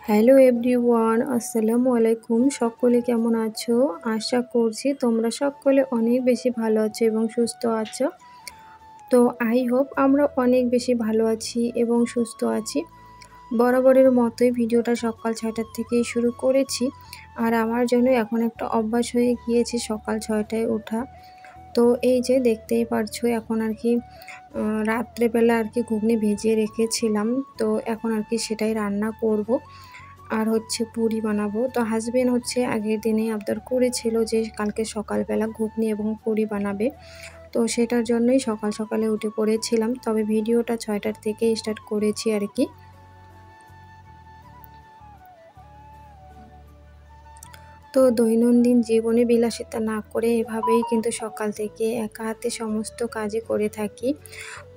Hello everyone, আসসালামু আলাইকুম। সকলে কেমন আছো? আশা করছি তোমরা সকলে অনেক বেশি ভালো আছো এবং সুস্থ আছো। তো আই হোপ আমরা অনেক বেশি ভালো আছি এবং সুস্থ আছি। বরাবরের মতোই ভিডিওটা সকাল ৬টার থেকেই শুরু করেছি। আর আমার জন্য এখন একটা অভ্যাস হয়ে গিয়েছে সকাল ৬টায় ওঠা। তো এই যে দেখতেই পারছো এখন আর কি রাত্রেবেলা আর কি ঘুগনি ভেজিয়ে রেখেছিলাম। তো এখন আর কি সেটাই রান্না করব। আর হচ্ছে পুরি বানাবো। তো হাসব্যান্ড হচ্ছে আগের দিনেই আবদার করেছিল যে কালকে সকালবেলা ঘুগনি এবং পুরি বানাবে। তো সেটার জন্যই সকাল সকালে উঠে পড়েছিলাম। তবে ভিডিওটা ৬টার থেকেই স্টার্ট করেছি আর কি। তো দৈনন্দিন জীবনে বিলাসিতা না করে এভাবেই কিন্তু সকাল থেকে একা হাতে সমস্ত কাজই করে থাকি।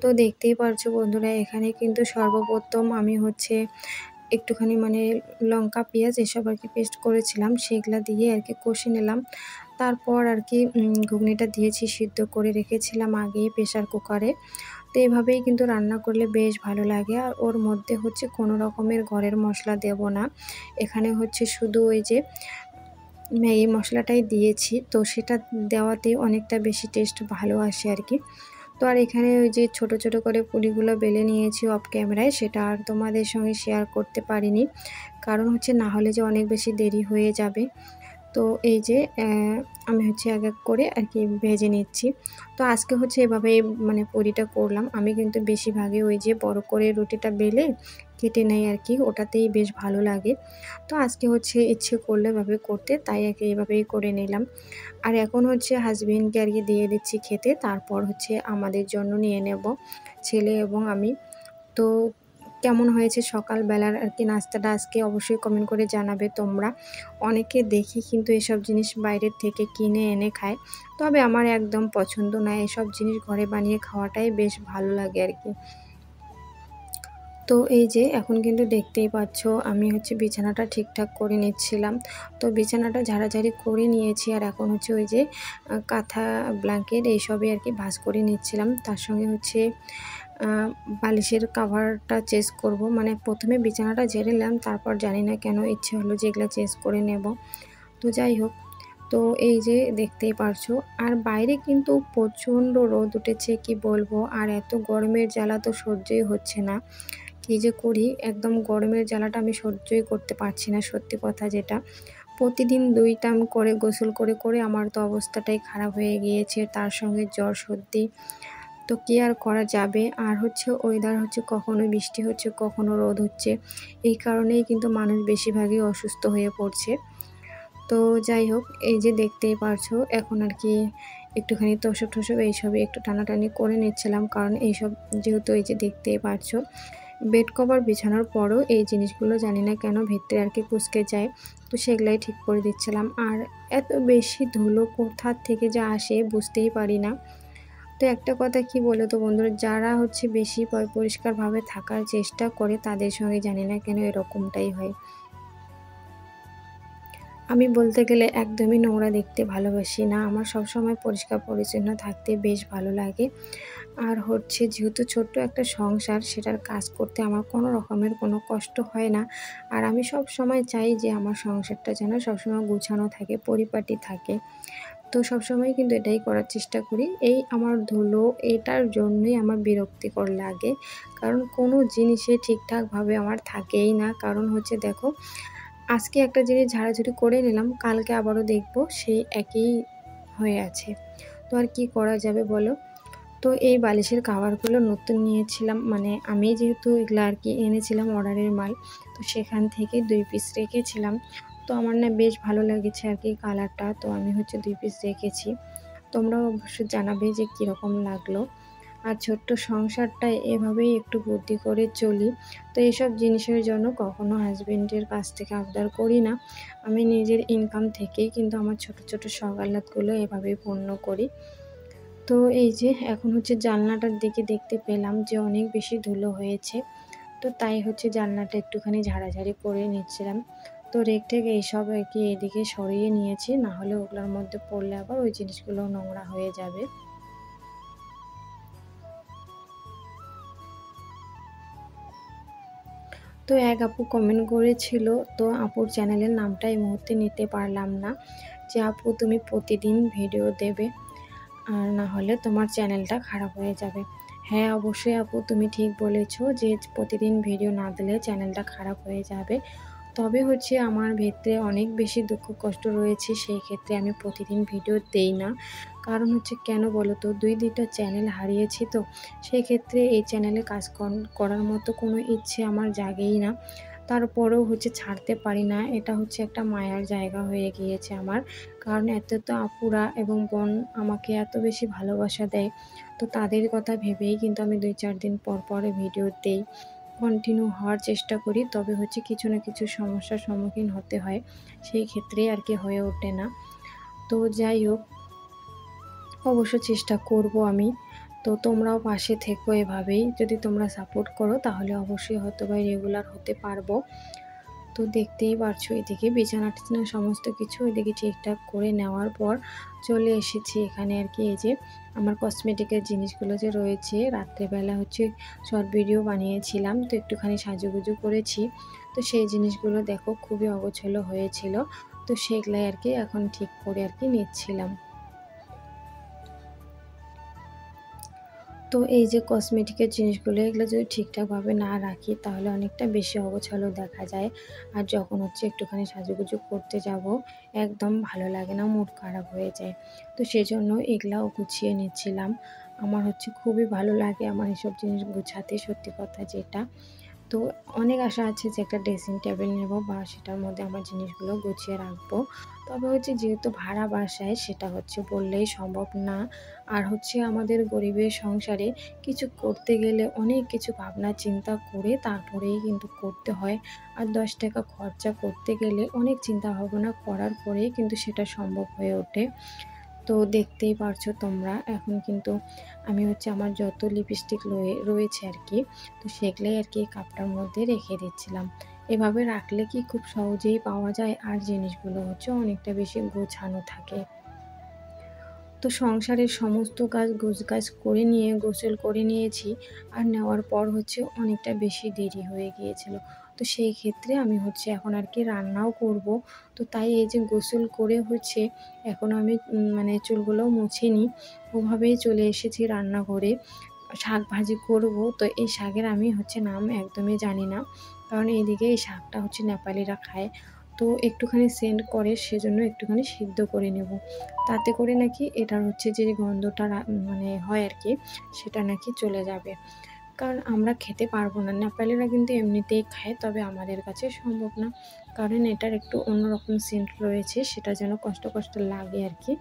তো দেখতেই পারছো বন্ধুরা, এখানে কিন্তু সর্বপ্রথম আমি হচ্ছে একটুখানি লঙ্কা পেঁয়াজ এসব আর কি পেস্ট করেছিলাম, সেগুলা দিয়ে আর কি কষে নিলাম। তারপর আর কি ঘুগনিটা দিয়েছি, সিদ্ধ করে রেখেছিলাম আগেই প্রেশার কুকারে। তো এভাবেই কিন্তু রান্না করলে বেশ ভালো লাগে। আর ওর মধ্যে হচ্ছে কোনো রকমের ঘরের মশলা দেব না। এখানে হচ্ছে শুধু ওই যে ম্যাগি মশলাটাই দিয়েছি, তো সেটা দেওয়াতেই অনেকটা বেশি টেস্ট ভালো আসে আর কি। তো আর এখানে ওই যে ছোট ছোট করে পুরিগুলো বেলে নিয়েছি অফ ক্যামেরায়, সেটা আর তোমাদের সঙ্গে শেয়ার করতে পারিনি, কারণ হচ্ছে না হলে যে অনেক বেশি দেরি হয়ে যাবে। তো এই যে আমি হচ্ছে এক এক করে আর কি ভেজে নিচ্ছি। তো আজকে হচ্ছে এভাবে পুরিটা করলাম। আমি কিন্তু বেশিরভাগই ওই যে বড় করে রুটিটা বেলে কেটে নেই আর কি, ওটাতেই বেশ ভালো লাগে। তো আজকে হচ্ছে ইচ্ছে করলো এভাবে করতে, তাই আর কি এইভাবেই করে নিলাম। আর এখন হচ্ছে হাসব্যান্ডকে আর কি দিয়ে দিচ্ছি খেতে, তারপর হচ্ছে আমাদের জন্য নিয়ে নেব, ছেলে এবং আমি। তো কেমন হয়েছে সকালবেলার আর কি নাস্তাটা আজকে অবশ্যই কমেন্ট করে জানাবে তোমরা। অনেকে দেখি কিন্তু এসব জিনিস বাইরের থেকে কিনে এনে খায়, তবে আমার একদম পছন্দ না। এসব জিনিস ঘরে বানিয়ে খাওয়াটাই বেশ ভালো লাগে আর কি। তো এই যে এখন কিন্তু দেখতেই পাচ্ছ আমি হচ্ছে বিছানাটা ঠিকঠাক করে নিচ্ছিলাম। তো বিছানাটা ঝাড়াঝাড়ি করে নিয়েছি, আর এখন হচ্ছে ওই যে কাঁথা ব্ল্যাঙ্কেট এইসবই আর কি ভাঁজ করে নিচ্ছিলাম। তার সঙ্গে হচ্ছে বালিশের কাভারটা চেঞ্জ করব। প্রথমে বিছানাটা ঝেড়ে নিলাম, তারপর জানি না কেন ইচ্ছে হলো যে এগুলো চেঞ্জ করে নেব। তো যাই হোক, তো এই যে দেখতেই পারছো। আর বাইরে কিন্তু প্রচণ্ড রোদ উঠেছে, কি বলবো। আর এত গরমের জ্বালা তো সহ্যই হচ্ছে না। কী যে করি, একদম গরমের জ্বালাটা আমি সহ্যই করতে পারছি না, সত্যি কথা যেটা। প্রতিদিন ২ টাইম করে গোসল করে করে আমার তো অবস্থাটাই খারাপ হয়ে গিয়েছে, তার সঙ্গে জ্বর সর্দি। তো কী আর করা যাবে। আর হচ্ছে ওয়েদার হচ্ছে কখনো বৃষ্টি হচ্ছে, কখনো রোদ হচ্ছে। এই কারণেই কিন্তু মানুষ বেশিরভাগই অসুস্থ হয়ে পড়ছে। তো যাই হোক, এই যে দেখতেই পারছো এখন আর কি একটুখানি তোশক টোশক এইসবই একটু টানাটানি করে নিচ্ছিলাম, কারণ এইসব যেহেতু এই যে দেখতেই পারছো বেড কভার বিছানোর পরও এই জিনিসগুলো জানি না কেন ভিতরে আর কি কুঁচকে যায়। তো সেগুলাই ঠিক করে দিচ্ছিলাম। আর এত বেশি ধুলো কোথা থেকে যে আসে বুঝতেই পারি না। তো একটা কথা কি বলো তো বন্ধুরা, যারা হচ্ছে বেশি পরিষ্কারভাবে থাকার চেষ্টা করে তাদের সঙ্গে জানি না কেন এরকমটাই হয়। আমি বলতে গেলে একদমই নোংরা দেখতে ভালোবাসি না। আমার সবসময় পরিষ্কার পরিচ্ছন্ন থাকতে বেশ ভালো লাগে। আর হচ্ছে যেহেতু ছোট্ট একটা সংসার, সেটার কাজ করতে আমার কোনো রকমের কোনো কষ্ট হয় না। আর আমি সবসময় চাই যে আমার সংসারটা যেন সবসময় গুছানো থাকে, পরিপাটি থাকে। তো সবসময় কিন্তু এটাই করার চেষ্টা করি। এই আমার ধুলো এটার জন্যই আমার বিরক্তিকর লাগে। কারণ কোনো জিনিসে ঠিকঠাকভাবে আমার থাকেই না। কারণ হচ্ছে দেখো, আজকে একটা জিনিস ঝাড়াঝুড়ি করে নিলাম, কালকে আবারও দেখব সেই একই হয়ে আছে। তো আর কি করা যাবে বলো? তো এই বালিশের কাভারগুলো নতুন নিয়েছিলাম, আমি যেহেতু এগুলো আর কি এনেছিলাম অর্ডারের মাল, তো সেখান থেকে ২ পিস রেখেছিলাম। তো আমার না বেশ ভালো লেগেছে আর কি কালারটা, তো আমি হচ্ছে ২ পিস রেখেছি। তোমরাও অবশ্যই জানাবে যে কীরকম লাগলো। আর ছোট্ট সংসারটায় এভাবেই একটু বুদ্ধি করে চলি। তো এইসব জিনিসের জন্য কখনো হাসব্যান্ডের কাছ থেকে আবদার করি না। আমি নিজের ইনকাম থেকেই কিন্তু আমার ছোট ছোট শখ আহ্লাদগুলো এভাবেই পূর্ণ করি। তো এই যে এখন হচ্ছে জানলাটার দিকে দেখতে পেলাম যে অনেক বেশি ধুলো হয়েছে। তো তাই হচ্ছে জানলাটা একটুখানি ঝাড়াঝাড়ি করে নিচ্ছিলাম। তো রেক টেক এইসব আর কি এদিকে সরিয়ে নিয়েছি, না হলে ওগুলোর মধ্যে পড়লে আবার ওই জিনিসগুলো নোংরা হয়ে যাবে। তো এক আপু কমেন্ট করেছিল, তো আপুর চ্যানেলের নামটা এই মুহূর্তে নিতে পারলাম না, যে আপু তুমি প্রতিদিন ভিডিও দেবে, আর না হলে তোমার চ্যানেলটা খারাপ হয়ে যাবে। হ্যাঁ অবশ্যই আপু, তুমি ঠিক বলেছো যে প্রতিদিন ভিডিও না দিলে চ্যানেলটা খারাপ হয়ে যাবে। তবে হচ্ছে আমার ভেতরে অনেক বেশি দুঃখ কষ্ট রয়েছে, সেই ক্ষেত্রে আমি প্রতিদিন ভিডিও দেই না। কারণ হচ্ছে কেন বলো তো, দুইটা চ্যানেল হারিয়েছি, তো সেই ক্ষেত্রে এই চ্যানেলে কাজ করার মতো কোনো ইচ্ছে আমার জাগেই না। তারপরেও হচ্ছে ছাড়তে পারি না, এটা হচ্ছে একটা মায়ার জায়গা হয়ে গিয়েছে আমার। কারণ এত তো আপুরা এবং বোন আমাকে এত বেশি ভালোবাসা দেয়, তো তাদের কথা ভেবেই কিন্তু আমি 2-4 দিন পর পর ভিডিও দেই, কন্টিনিউ হওয়ার চেষ্টা করি। তবে হচ্ছে কিছু না কিছু সমস্যার সম্মুখীন হতে হয়, সেই ক্ষেত্রেই আর কি হয়ে ওঠে না। তো যাই হোক, অবশ্য চেষ্টা করব আমি। তো তোমরাও পাশে থেকো এভাবেই, যদি তোমরা সাপোর্ট করো তাহলে অবশ্যই হয়তো বা রেগুলার হতে পারবো। তো দেখতেই পারছো এদিকে বিছানা টিছানা সমস্ত কিছু এদিকে ঠিকঠাক করে নেওয়ার পর চলে এসেছি এখানে আর কি। এই যে আমার কসমেটিকের জিনিসগুলো যে রয়েছে, রাত্রেবেলা হচ্ছে শর্ট ভিডিও বানিয়েছিলাম, তো একটুখানি সাজুগুজু করেছি। তো সেই জিনিসগুলো দেখো খুবই অগোছালো হয়েছিল, তো সেগুলাই আর কি এখন ঠিক করে আর কি নিচ্ছিলাম। তো এই যে কসমেটিকের জিনিসগুলো, এগুলো যদি ঠিকঠাকভাবে না রাখি তাহলে অনেকটা বেশি অগোছালো দেখা যায়। আর যখন হচ্ছে একটুখানি সাজুগুজু করতে যাব, একদম ভালো লাগে না, মুড খারাপ হয়ে যায়। তো সেজন্য এগুলাও গুছিয়ে নিচ্ছিলাম। আমার হচ্ছে খুবই ভালো লাগে আমার এসব জিনিস গুছাতে, সত্যি কথা যেটা। তো অনেক আশা আছে যে একটা ড্রেসিং টেবিল নেব বা সেটার মধ্যে আমার জিনিসগুলো গুছিয়ে রাখবো। তবে হচ্ছে যেহেতু ভাড়া বাসায়, সেটা হচ্ছে বললেই সম্ভব না। আর হচ্ছে আমাদের গরিবের সংসারে কিছু করতে গেলে অনেক কিছু ভাবনা চিন্তা করে তারপরেই কিন্তু করতে হয়। আর 10 টাকা খরচা করতে গেলে অনেক চিন্তা ভাবনা করার পরেই কিন্তু সেটা সম্ভব হয়ে ওঠে। তো দেখতেই পারছো তোমরা, এখন কিন্তু আমি হচ্ছে আমার যত লিপস্টিক রয়েছে আর কি, তো সেগুলোই আর কি কাপটার মধ্যে রেখে দিচ্ছিলাম। এভাবে রাখলে কি খুব সহজেই পাওয়া যায়, আর জিনিসগুলো হচ্ছে অনেকটা বেশি গোছানো থাকে। তো সংসারের সমস্ত কাজ গোছগাছ করে নিয়ে গোসল করে নিয়েছি, আর নেওয়ার পর হচ্ছে অনেকটা বেশি দেরি হয়ে গিয়েছিল। তো সেই ক্ষেত্রে আমি হচ্ছে এখন আর কি রান্নাও করব। তো তাই এই যে গোসল করে হচ্ছে এখন আমি মানে চুলগুলোও মুছিনি, ওভাবেই চলে এসেছি রান্নাঘরে। শাক ভাজি করব, তো এই শাকের আমি হচ্ছে নাম একদমই জানি না, কারণ এইদিকে এই শাকটা হচ্ছে নেপালিরা খায়। তো একটুখানি সেন্ড করে, সেজন্য একটুখানি সিদ্ধ করে নেব, তাতে করে নাকি এটার হচ্ছে যে গন্ধটা মানে হয় আর কি, সেটা নাকি চলে যাবে। কারণ আমরা খেতে পারবো না, নেপালিরা কিন্তু এমনিতেই খায়, তবে আমাদের কাছে সম্ভব না, কারণ এটার একটু অন্যরকম সেন্ট রয়েছে, সেটা যেন কষ্ট কষ্ট লাগে আর কি।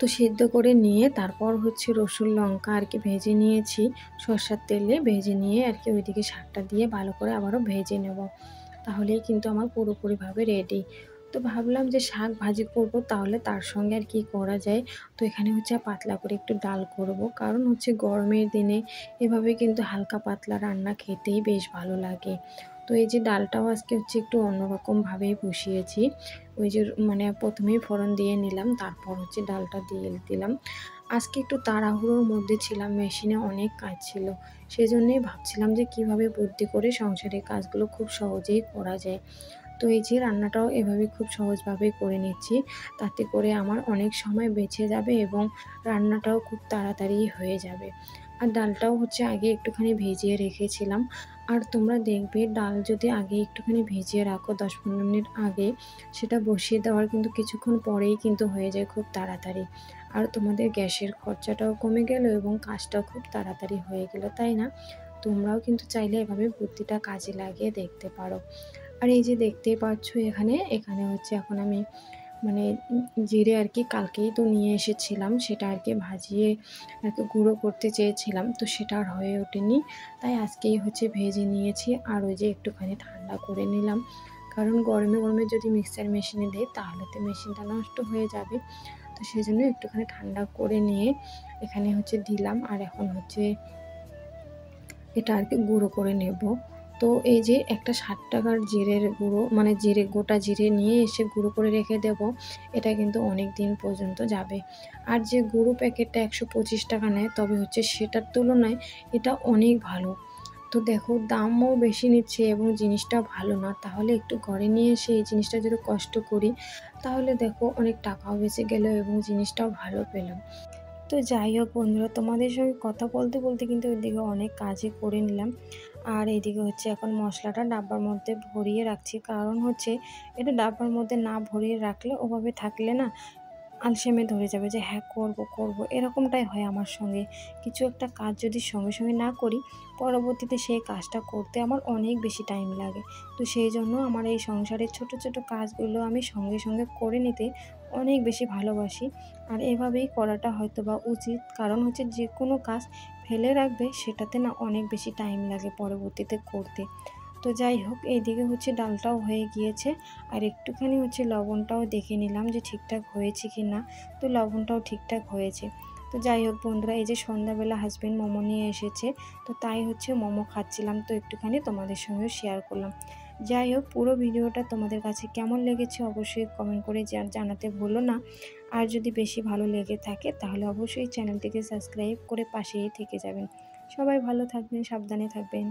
তো সেদ্ধ করে নিয়ে তারপর হচ্ছে রসুন লঙ্কা আর কি ভেজে নিয়েছি, সর্ষের তেলে ভেজে নিয়ে আর কি ওইদিকে শাকটা দিয়ে ভালো করে আবারও ভেজে নেব, তাহলেই কিন্তু আমার পুরোপুরিভাবে রেডি। তো ভাবলাম যে শাক ভাজি করব, তাহলে তার সঙ্গে আর কি করা যায়। তো এখানে হচ্ছে পাতলা করে একটু ডাল করব, কারণ হচ্ছে গরমের দিনে এভাবে কিন্তু হালকা পাতলা রান্না খেতেই বেশ ভালো লাগে। তো এই যে ডালটাও আজকে হচ্ছে একটু অন্যরকমভাবেই বসিয়েছি। ওই যে মানে প্রথমেই ফোড়ন দিয়ে নিলাম, তারপর হচ্ছে ডালটা দিয়ে দিলাম। আজকে একটু তাড়াহুড়োর মধ্যে ছিলাম, মেশিনে অনেক কাজ ছিল, সেজন্যই ভাবছিলাম যে কিভাবে বুদ্ধি করে সংসারের কাজগুলো খুব সহজেই করা যায়। তো এই যে রান্নাটাও এভাবে খুব সহজভাবে করে নিচ্ছি, তাতে করে আমার অনেক সময় বেঁচে যাবে এবং রান্নাটাও খুব তাড়াতাড়ি হয়ে যাবে। আর ডালটাও হচ্ছে আগে একটুখানি ভিজিয়ে রেখেছিলাম। আর তোমরা দেখবে ডাল যদি আগে একটুখানি ভিজিয়ে রাখো 10-15 মিনিট আগে, সেটা বসিয়ে দেওয়ার কিন্তু কিছুক্ষণ পরেই কিন্তু হয়ে যায় খুব তাড়াতাড়ি। আর তোমাদের গ্যাসের খরচাটাও কমে গেল এবং কাজটাও খুব তাড়াতাড়ি হয়ে গেল, তাই না? তোমরাও কিন্তু চাইলে এভাবে বুদ্ধিটা কাজে লাগিয়ে দেখতে পারো। আর এই যে দেখতেই পাচ্ছ এখানে, এখানে হচ্ছে এখন আমি মানে জিরে আর কি কালকেই তো নিয়ে এসেছিলাম, সেটা আর কি ভাজিয়ে আর কি গুঁড়ো করতে চেয়েছিলাম, তো সেটা আর হয়ে ওঠেনি, তাই আজকেই হচ্ছে ভেজে নিয়েছি। আর ওই যে একটুখানি ঠান্ডা করে নিলাম, কারণ গরমে গরমে যদি মিক্সার মেশিনে দিই তাহলে তো মেশিনটা নষ্ট হয়ে যাবে। তো সেই জন্য একটুখানি ঠান্ডা করে নিয়ে এখানে হচ্ছে দিলাম, আর এখন হচ্ছে এটা আর কি গুঁড়ো করে নেব। তো এই যে একটা 60 টাকার জিরের গুঁড়ো, মানে জিরে গোটা জিরে নিয়ে এসে গুঁড়ো করে রেখে দেব, এটা কিন্তু অনেক দিন পর্যন্ত যাবে। আর যে গুঁড়ো প্যাকেটটা 125 টাকা নেয়, তবে হচ্ছে সেটার তুলনায় এটা অনেক ভালো। তো দেখো দামও বেশি নিচ্ছে এবং জিনিসটা ভালো না। তাহলে একটু ঘরে নিয়ে এসে এই জিনিসটা যদি কষ্ট করি তাহলে দেখো অনেক টাকাও বেঁচে গেল এবং জিনিসটাও ভালো পেলাম। তো যাই হোক বন্ধুরা, তোমাদের সঙ্গে কথা বলতে বলতে কিন্তু ওইদিকে অনেক কাজই করে নিলাম। আর এইদিকে হচ্ছে এখন মশলাটা ডাব্বার মধ্যে ভরিয়ে রাখছি, কারণ হচ্ছে এটা ডাব্বার মধ্যে না ভরিয়ে রাখলে ওভাবে থাকলে না আলসেমে ধরে যাবে যে হ্যাঁ করব করব, এরকমটাই হয় আমার সঙ্গে। কিছু একটা কাজ যদি সঙ্গে সঙ্গে না করি, পরবর্তীতে সেই কাজটা করতে আমার অনেক বেশি টাইম লাগে। তো সেই জন্য আমার এই সংসারের ছোট ছোট কাজগুলো আমি সঙ্গে সঙ্গে করে নিতে অনেক বেশি ভালোবাসি। আর এভাবেই করাটা হয়তো বা উচিত, কারণ হচ্ছে যে কোনো কাজ ফেলে রাখবে সেটাতে না অনেক বেশি টাইম লাগে পরবর্তীতে করতে। তো যাই হোক, এইদিকে হচ্ছে ডালটাও হয়ে গিয়েছে। আর একটুখানি হচ্ছে লবণটাও দেখে নিলাম যে ঠিকঠাক হয়েছে কি না। তো লবণটাও ঠিকঠাক হয়েছে। তো যাই হোক বন্ধুরা, এই যে সন্ধ্যাবেলা হাজব্যান্ড মোমো নিয়ে এসেছে, তো তাই হচ্ছে মোমো খাচ্ছিলাম, তো একটুখানি তোমাদের সঙ্গেও শেয়ার করলাম। যাই হোক, পুরো ভিডিওটা তোমাদের কাছে কেমন লেগেছে অবশ্যই কমেন্ট করে জানাতে ভুলো না। আর যদি বেশি ভালো লেগে থাকে তাহলে অবশ্যই চ্যানেলটিকে সাবস্ক্রাইব করে পাশেই থেকে যাবেন। সবাই ভালো থাকবেন, সাবধানে থাকবেন।